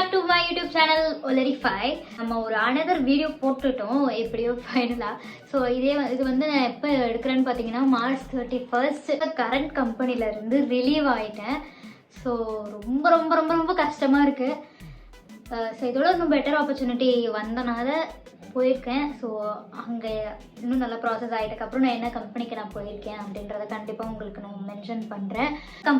back to my YouTube channel Olerify. நம்ம ஒரு another video போட்டுட்டோம் எப்படியோ ஃபைனலா. ஸோ இது வந்து நான் எப்போ எடுக்கிறேன்னு பார்த்தீங்கன்னா March 31st கரண்ட் கம்பெனில இருந்து ரிலீவ் ஆயிட்டேன். ஸோ ரொம்ப ரொம்ப ரொம்ப ரொம்ப கஷ்டமாக இருக்குது. ஸோ இதோட இன்னும் பெட்டர் ஆப்பர்ச்சுனிட்டி வந்தனால போயிருக்கேன். ஸோ அங்கே இன்னும் நல்லா ப்ராசஸ் ஆகிட்டதுக்கப்புறம் நான் என்ன கம்பெனிக்கு நான் போயிருக்கேன் அப்படின்றத கண்டிப்பாக உங்களுக்கு நான் மென்ஷன் பண்ணுறேன்.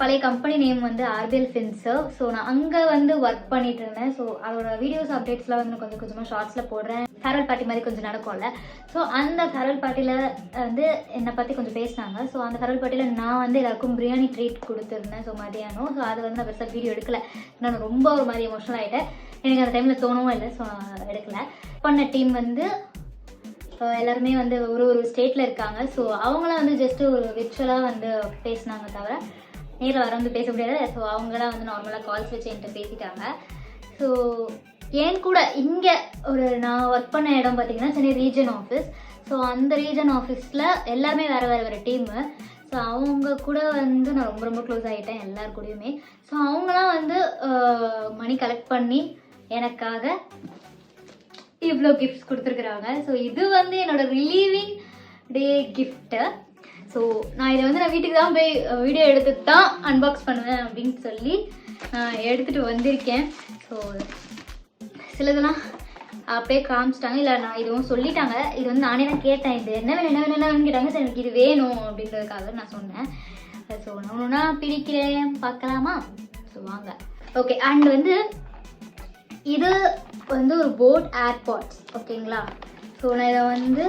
பழைய கம்பெனி நேம் வந்து RBL FinServe. ஸோ நான் அங்கே வந்து ஒர்க் பண்ணிட்டு இருந்தேன். ஸோ அதோட வீடியோஸ் அப்டேட்ஸ்லாம் வந்து கொஞ்சம் கொஞ்சமாக ஷார்ட்ஸில் போடுறேன். ஃபேர்வெல் பார்ட்டி மாதிரி கொஞ்சம் நடக்கும்ல. ஸோ அந்த ஃபேர்வெல் பார்ட்டியில் வந்து என்னை பற்றி கொஞ்சம் பேசினாங்க. ஸோ அந்த ஃபேர்வெல் பார்ட்டியில் நான் வந்து எல்லாருக்கும் பிரியாணி ட்ரீட் கொடுத்துருந்தேன். ஸோ மதியானம். ஸோ அதை வந்து நான் பெருசாக வீடியோ எடுக்கலை. நான் ரொம்ப ஒரு மாதிரி எமோஷனல் ஆகிட்டேன். எனக்கு அந்த டைமில் தோணவும் இல்லை. ஸோ எடுக்கலை. பண்ண டீம் வந்து எல்லாருமே வந்து ஒரு ஸ்டேட்டில் இருக்காங்க. ஸோ அவங்களாம் வந்து ஜஸ்ட்டு ஒரு விர்ச்சுவலாக வந்து பேசினாங்க தவிர நேரில் வர வந்து பேச முடியாது. ஸோ அவங்களாம் வந்து நார்மலாக கால்ஸ் வச்சு என்கிட்ட பேசிட்டாங்க. ஸோ ஏன் கூட இங்கே நான் ஒர்க் பண்ண இடம் பார்த்தீங்கன்னா சென்னை ரீஜன் ஆஃபீஸ். ஸோ அந்த ரீஜன் ஆஃபீஸில் எல்லாருமே வேறு டீமு. ஸோ அவங்க கூட வந்து நான் ரொம்ப ரொம்ப க்ளோஸ் ஆகிட்டேன் எல்லார் கூடயுமே. ஸோ அவங்களாம் வந்து மணி கலெக்ட் பண்ணி எனக்காக இவ்வளோ கிஃப்ட்ஸ் கொடுத்துருக்குறாங்க. ஸோ இது வந்து என்னோட ரிலீவிங் டே கிஃப்ட்டு. ஸோ நான் இதை வந்து நான் வீட்டுக்கு தான் போய் வீடியோ எடுத்து தான் அன்பாக்ஸ் பண்ணுவேன் அப்படின்னு சொல்லி எடுத்துகிட்டு வந்திருக்கேன். ஸோ சிலதெல்லாம் அப்படியே காமிச்சிட்டாங்க. இல்லை நான் இதுவும் சொல்லிட்டாங்க. இது வந்து நானே தான் கேட்டேன். இது என்ன வேணும்னு கேட்டாங்க. சரி எனக்கு இது வேணும் அப்படின்றதுக்காக நான் சொன்னேன். ஸோ நான் ஒன்றுனா பிடிக்கிறேன் பார்க்கலாமா? ஸோ வாங்க. ஓகே. அண்ட் வந்து இது வந்து ஒரு போட் ஏர்பாட்ஸ். ஓகேங்களா? ஸோ நான் இதை வந்து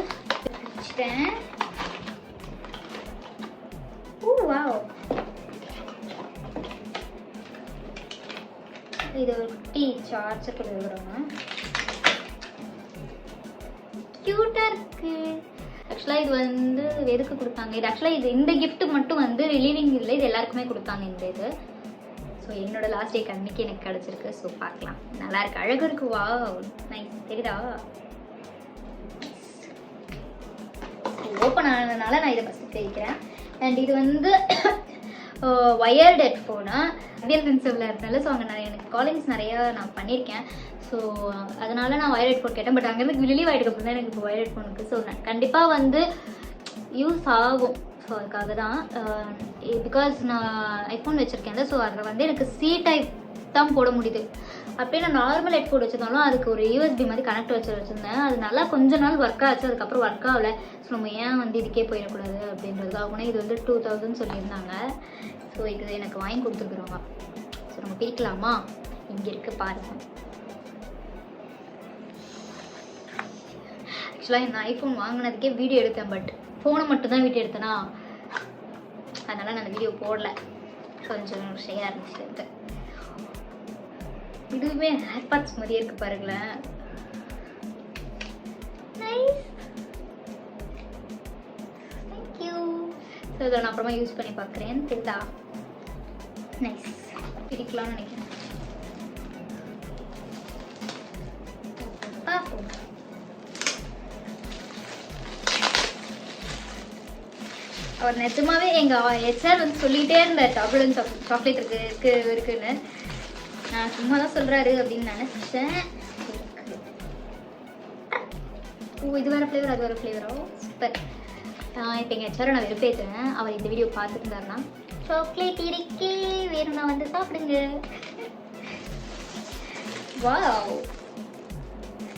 வச்சுட்டேன். வாவ், இது ஒரு டீ சார்ஜர் கொடுக்குறோங்க. க்யூட்டாக இருக்கு. ஆக்சுவலாக இது வந்து எதுக்கு கொடுத்தாங்க? இது ஆக்சுவலாக இந்த கிஃப்ட் மட்டும் வந்து ரிலீவிங் இல்லை, இது எல்லாருக்குமே கொடுத்தாங்க இந்த இது. ஸோ என்னோட லாஸ்ட் டே அன்னைக்கு எனக்கு கிடச்சிருக்கு. ஸோ பார்க்கலாம். நல்லா இருக்கு, அழகு இருக்கு. வா நைஸ். தெரியுதா? ஓப்பன் ஆனதுனால நான் இதை ஃபஸ்ட்டு தெரிவிக்கிறேன். அண்ட் இது வந்து ஒயர்டு ஹெட்ஃபோனு RBL FinServeல இருந்தால. ஸோ அங்கே எனக்கு காலிங்ஸ் நிறையா நான் பண்ணியிருக்கேன். ஸோ அதனால நான் ஒயர் ஹெட்ஃபோன் கேட்டேன். பட் அங்கேருந்து ரிலீவ் ஆகிட்டு தான் எனக்கு இப்போ ஒயர் ஹெட்ஃபோனுக்கு. ஸோ நான் கண்டிப்பாக வந்து யூஸ் ஆகும். ஸோ அதுக்காக தான். பிகாஸ் நான் ஐஃபோன் வச்சுருக்கேன்ல. ஸோ அதில் வந்து எனக்கு C டைப் தான் போட முடியுது. அப்படியே நான் நார்மல் ஹெட்ஃபோன் வச்சுருந்தாலும் அதுக்கு ஒரு USB மாதிரி கனெக்ட் வச்சுருந்தேன். அது நல்லா கொஞ்ச நாள் ஒர்க் ஆச்சு. அதுக்கப்புறம் ஒர்க் ஆகலை. ஸோ நம்ம ஏன் வந்து இதுக்கே போயிடக்கூடாது அப்படின்றதுக்காக இது வந்து 2000 சொல்லியிருந்தாங்க. ஸோ இது எனக்கு வாங்கி கொடுத்துருக்குறோங்க. ஸோ நம்ம பிரிக்கலாமா? இங்கே இருக்குது பாருங்க. ஆக்சுவலாக இந்த ஐஃபோன் வாங்கினதுக்கே வீடியோ எடுத்தேன். பட் ஃபோனை மட்டும் தான் வீடியோ எடுத்தேன்னா அதனால் நான் அந்த வீடியோ போடல. கொஞ்சம் ஷையாக இருந்துச்சு. இதுவுமே ஏர்பாட்ஸ் மாதிரியே இருக்குது பாருங்களேன். Nice, thank you. ஸோ இதை நான் அப்புறமா யூஸ் பண்ணி பார்க்குறேன். தெரியுதா? நைஸ். பிடிக்கலாம்னு நினைக்கிறேன். பார்ப்போம். அவர் நிஜமாவே எங்கள் HR வந்து சொல்லிகிட்டே இருந்தார் சாக்லேட் இருக்குன்னு. நான் சும்மா தான் சொல்கிறாரு அப்படின்னு நினச்சேன். ஓ, இது வேறு ஃப்ளேவர் அது வேறு ஃப்ளேவரோ? சூப்பர். இப்போ எங்கள் HR நான் வெறுப்பேற்றுவேன். அவர் இந்த வீடியோ பார்த்துருந்தாருன்னா சாக்லேட் இருக்கே வேணும்னா வந்து சாப்பிடுங்க. வாவ்.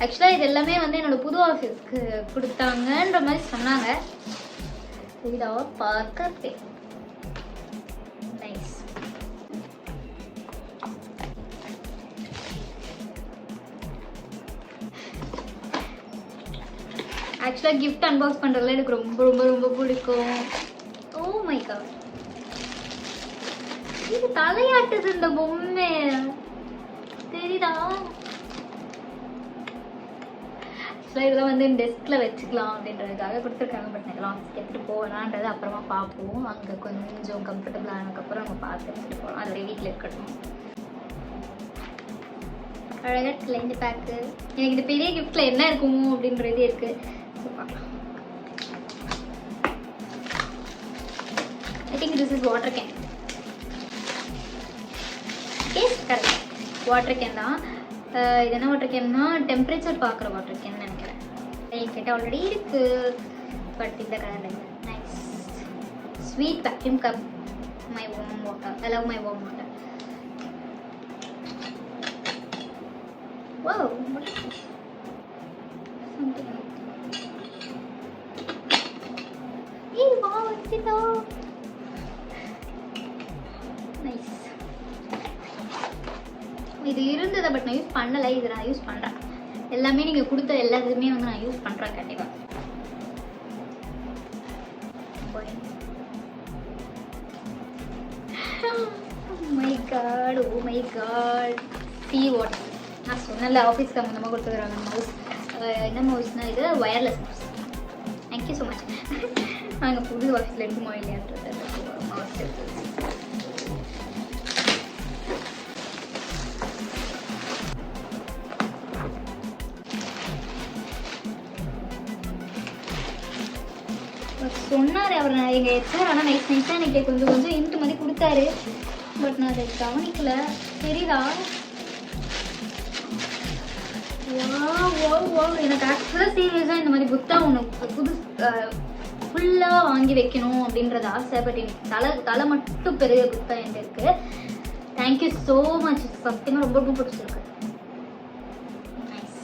ஆக்சுவலாக இது எல்லாமே வந்து என்னோடய புது ஆஃபீஸ்க்கு கொடுத்தாங்கன்ற மாதிரி சொன்னாங்க. இதா பார்க்க நைஸ். ஆக்சுவலாக கிஃப்ட் அன்பாக்ஸ் பண்ணுறதுல எனக்கு ரொம்ப ரொம்ப ரொம்ப பிடிக்கும். ஓ மை காட், இது தலையாட்டுது இந்த பொம்மை. தெரியுதா? இதெல்லாம் வந்து டெஸ்கில் வச்சுக்கலாம் அப்படின்றதுக்காக கொடுத்துருக்காங்க. பட் இதெல்லாம் எடுத்துகிட்டு போகலான்றது அப்புறமா பார்ப்போம். அங்கே கொஞ்சம் கம்ஃபர்டபுள் ஆனதுக்கப்புறம் நம்ம பார்த்து எடுத்துகிட்டு போகலாம். அதோடைய வீட்டில் இருக்கட்டும். அழகாக இருக்குல்ல இந்த பேக்கு. எனக்கு இந்த பெரிய கிஃப்ட்டில் என்ன இருக்குமோ அப்படின்றதே இருக்குது. ஸோ பார்க்கலாம். I think this is water can. Guess correct, water can தான். இது என்ன வாட்டர் கேன்னா டெம்பரேச்சர் பார்க்குற வாட்டர் கேன்னு நினைக்கிறேன். என்கிட்ட ஆல்ரெடி இருக்குது, பட் இந்த colour nice. Sweet vacuum cup, my warm water, I love my warm water. Wow, what is this? Something like that. Hey, wow, it's it all. Nice. இது இருந்தது, but நான் use பண்ணலை. இது நான் யூஸ் பண்ணுறேன். எல்லாமே நீங்கள் கொடுத்த எல்லாத்துக்குமே வந்து நான் யூஸ் பண்ணுறேன் கண்டிப்பாக. My god, oh my god. see what நான் சொன்னல ஆஃபீஸ்க்கு சம்மந்தமாக கொடுத்துக்கிறாங்க மவுஸ். என்ன மவுஸ்னால் இது wireless mouse. Thank you so much. நாங்கள் புது ஆஃபீஸில் இருக்குமோ இல்லையான்றது மவுஸ் இருக்குது. சொன்னார் அவர், நான் எங்கள் ஹெச்ஆர். ஆனால் நைஸாக எனக்கு கொஞ்சம் இன்ட்டு மாதிரி கொடுத்தாரு, பட் நான் அதை கவனிக்கல. தெரியுதா? எனக்கு ஆக்சுவலாக சீரியஸாக இந்த மாதிரி புத்தா ஒன்று புது ஃபுல்லாக வாங்கி வைக்கணும் அப்படின்றது ஆசை. பட் எனக்கு தலை மட்டும் பெரிய புத்தா என்கிட்ட இருக்குது. Thank you so much. சத்தியமாக ரொம்ப ரொம்ப பிடிச்சிருக்கு. நைஸ்.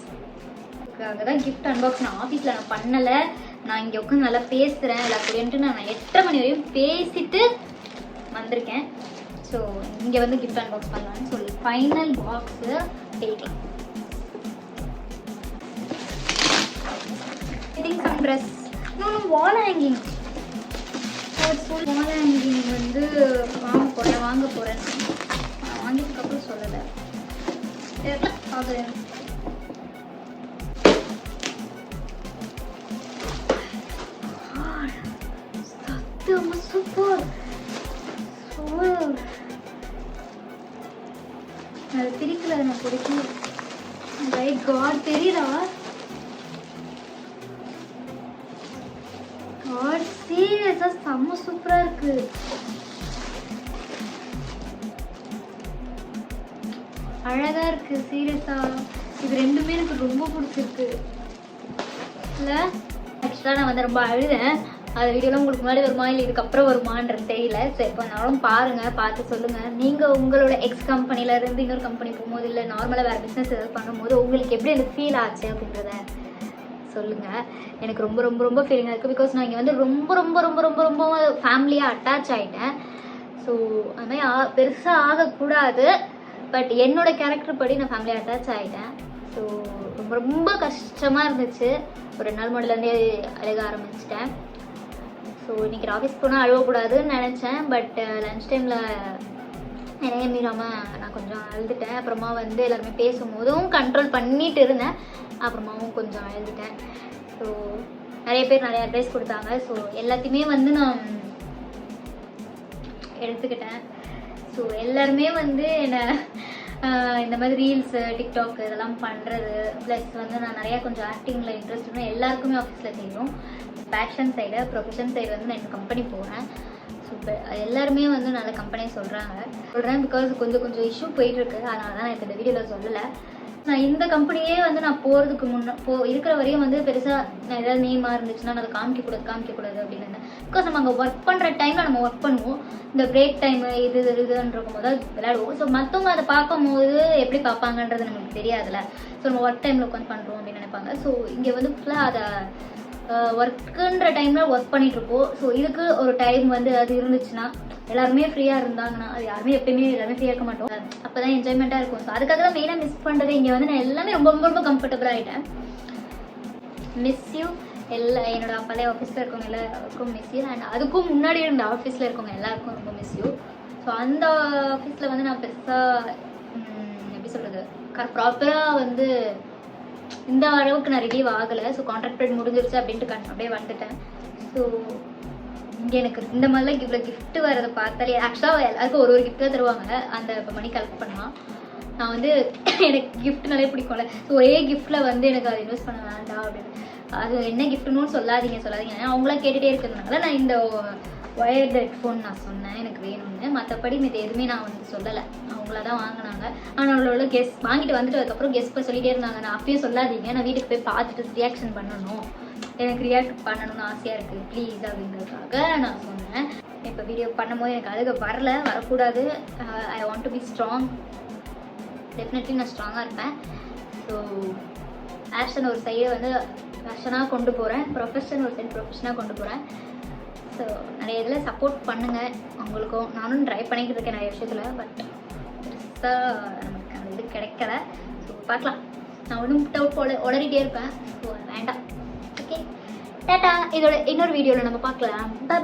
அதுக்காக தான் கிஃப்ட் அன்பாக்ஸ் நான் ஆஃபீஸில் நான் பண்ணலை. நான் இங்கே உட்காந்து நல்லா பேசுகிறேன் எல்லாக்கூடியன்ட்டு நான் 8:30 மணி வரையும் பேசிட்டு வந்திருக்கேன். ஸோ இங்கே வந்து கிஃப்ட் அன்பாக்ஸ் பண்ணலான்னு சொல்லி ஃபைனல் பாக்ஸு டேக்கலாம். சம் ட்ரெஸ், இன்னொன்று வால் ஹேங்கிங். வால் ஹேங்கிங் வந்து வாங்க போகிறேன். நான் வாங்கியதுக்கப்புறம் சொல்லலை. அது சூப்பர். அது பிரிக்கல, எனக்கு பிடிக்கும். மை காட், தெரியுதா? காட் சீரியஸா செம்ம சூப்பரா இருக்கு. அழகா இருக்கு சீரியஸா. இது ரெண்டுமே எனக்கு ரொம்ப பிடிச்சிருக்கு. இல்லை ஆக்சுவலாக நான் வந்து ரொம்ப அழுதேன். அது வீடியோலாம் உங்களுக்கு முன்னாடி வருமா இல்லை இதுக்கப்புறம் வருமானது தெரியல. ஸோ இப்போ நானும் பாருங்கள், பார்த்து சொல்லுங்கள். நீங்கள் உங்களோட எக்ஸ் கம்பெனிலேருந்து இன்னொரு கம்பெனி போகும்போது இல்லை நார்மலாக வேறு பிஸ்னஸ் எதாவது பண்ணும்போது உங்களுக்கு எப்படி எனக்கு ஃபீல் ஆச்சு அப்படின்றத சொல்லுங்கள். எனக்கு ரொம்ப ரொம்ப ரொம்ப ஃபீலிங்காக இருக்குது. பிகாஸ் நான் இங்கே வந்து ரொம்ப ரொம்ப ரொம்ப ரொம்ப ரொம்ப ஃபேமிலியாக அட்டாச் ஆகிட்டேன். ஸோ அது மாதிரி பெருசாக ஆகக்கூடாது, பட் என்னோட கேரக்டர் படி நான் ஃபேமிலியாக அட்டாச் ஆகிட்டேன். ஸோ ரொம்ப ரொம்ப கஷ்டமாக இருந்துச்சு. ஒரு 2 நாள் முன்னாடிலேருந்தே அழுக ஆரம்பிச்சிட்டேன். ஸோ இன்றைக்கி ஆஃபீஸ் போனால் அழுவக்கூடாதுன்னு நினச்சேன், பட் லன்ச் டைமில் நிறைய மீறாமல் நான் கொஞ்சம் அழுதுட்டேன். அப்புறமா வந்து எல்லாருமே பேசும்போதும் கண்ட்ரோல் பண்ணிட்டு இருந்தேன், அப்புறமாவும் கொஞ்சம் அழுதுட்டேன். ஸோ நிறைய பேர் நிறைய அட்வைஸ் கொடுத்தாங்க. ஸோ எல்லாத்தையுமே வந்து நான் எடுத்துக்கிட்டேன். ஸோ எல்லாருமே வந்து என்னை இந்த மாதிரி ரீல்ஸு டிக்டாக் இதெல்லாம் பண்ணுறது, ப்ளஸ் வந்து நான் நிறையா கொஞ்சம் ஆக்டிங்கில் இன்ட்ரெஸ்ட் எல்லாருக்குமே ஆஃபீஸில் தெரியும். பேஷன் சைடு ப்ரொஃபஷன் சைடு வந்து நான் இந்த கம்பெனி போகிறேன். ஸோ இப்போ எல்லாருமே வந்து நல்ல கம்பெனியை சொல்கிறேன். பிகாஸ் கொஞ்சம் இஷ்யூ போயிட்டுருக்கு, அதனால தான் நான் இப்போ இந்த வீடியோவில் சொல்லலை. நான் இந்த கம்பெனியே வந்து நான் போகிறதுக்கு இருக்கிற வரையும் வந்து பெருசாக நான் ஏதாவது நேமாக இருந்துச்சுன்னா நான் அதை காமிக்கக்கூடாது அப்படின்னு. பிகாஸ் நம்ம அங்கே ஒர்க் பண்ணுற டைமில் நம்ம ஒர்க் பண்ணுவோம். இந்த பிரேக் டைமு இதுன்றக்கும் போது விளையாடுவோம். ஸோ மற்றவங்க அதை பார்க்கும்போது எப்படி பார்ப்பாங்கன்றது நமக்கு தெரியாதுல்ல. ஸோ நம்ம ஒர்க் டைமில் உட்காந்து பண்ணுறோம் அப்படின்னு நினைப்பாங்க. ஸோ இங்கே வந்து ஃபுல்லாக அதை ஒர்க்குன்ற டைமில் ஒர்க் பண்ணிகிட்ருப்போம். ஸோ இதுக்கு ஒரு டைம் வந்து அது இருந்துச்சுன்னா எல்லாருமே ஃப்ரீயாக இருந்தாங்கன்னா, அது யாருமே எப்பயுமே எல்லாருமே ஃப்ரீயாக இருக்க மாட்டோம், அப்போ தான் என்ஜாய்மெண்ட்டாக இருக்கும். ஸோ அதுக்காக தான் மெயினாக மிஸ் பண்ணுறது. இங்கே வந்து நான் எல்லாமே ரொம்ப ரொம்ப ரொம்ப கம்ஃபர்டபுளாக ஆகிட்டேன். மிஸ் யூ என்னோட பழைய ஆஃபீஸில் இருக்கவங்க எல்லாருக்கும் மிஸ் யூ. அண்ட் அதுக்கும் முன்னாடி இருந்த ஆஃபீஸில் இருக்கவங்க எல்லாருக்கும் ரொம்ப மிஸ் யூ. ஸோ அந்த ஆஃபீஸில் வந்து நான் பெருசாக எப்படி சொல்கிறது ப்ராப்பராக வந்து இந்த அளவுக்கு நான் ரிலீவ் ஆகலை. ஸோ கான்ட்ராக்ட் பீரியட் முடிஞ்சிருச்சு அப்படின்ட்டு அப்படியே வந்துட்டேன். ஸோ இங்கே எனக்கு இந்த மாதிரிலாம் இவ்வளோ கிஃப்ட்டு வரதை பார்த்தாலே ஆக்சுவலாக எல்லாருக்கும் ஒரு கிஃப்ட் தான் தருவாங்க. அந்த இப்போ மணி கலெக்ட் பண்ணலாம். நான் வந்து எனக்கு கிஃப்ட் நிறைய பிடிக்கும்ல. ஸோ ஒரே கிஃப்ட்டில் வந்து எனக்கு அதை இன்வெஸ்ட் பண்ண வேண்டாம் அப்படின்னு. அது என்ன கிஃப்ட்டுன்னு சொல்லாதீங்க. அவங்களாம் கேட்டுகிட்டே இருக்கிறதுனால நான் இந்த ஒயர்டு ஹெட்ஃபோன் நான் சொன்னேன் எனக்கு வேணும்னு. மற்றபடி இது எதுவுமே நான் வந்து சொல்லலை, அவங்கள தான் வாங்கினாங்க. ஆனால் அவ்வளோ கெஸ்ட் வாங்கிட்டு வந்துட்டு அதுக்கப்புறம் கெஸ்ட் போய் சொல்லிகிட்டே இருந்தாங்க, நான் அப்பயே சொல்லாதீங்க, நான் வீட்டுக்கு போய் பார்த்துட்டு ரியாக்ஷன் பண்ணணும், எனக்கு ரியாக்ட் பண்ணணும்னு ஆசையாக இருக்குது ப்ளீஸ் அப்படிங்கிறதுக்காக நான் சொன்னேன். இப்போ வீடியோ பண்ணும்போது எனக்கு அழுக வரக்கூடாது. I want to be strong. Definitely நான் ஸ்ட்ராங்காக இருப்பேன். ஸோ ஆக்ஷன் ஒரு சைடை வந்து பேஷனாக கொண்டு போகிறேன், ப்ரொஃபஷன் ஒரு சைடு ப்ரொஃபஷனாக கொண்டு போகிறேன். ஸோ நிறைய இதில் சப்போர்ட் பண்ணுங்கள் உங்களுக்கும். நானும் ட்ரை பண்ணிக்கிட்டு இருக்கேன் நிறைய விஷயத்தில், பட் பெருசாக நமக்கு அந்த இது கிடைக்கல. ஸோ பார்க்கலாம், நான் ஒன்றும் டவுட் உளறிட்டே இருப்பேன். ஸோ வேண்டாம். Okay tata. இதோட இன்னொரு வீடியோவில் நம்ம பார்க்கலாம். பாய்.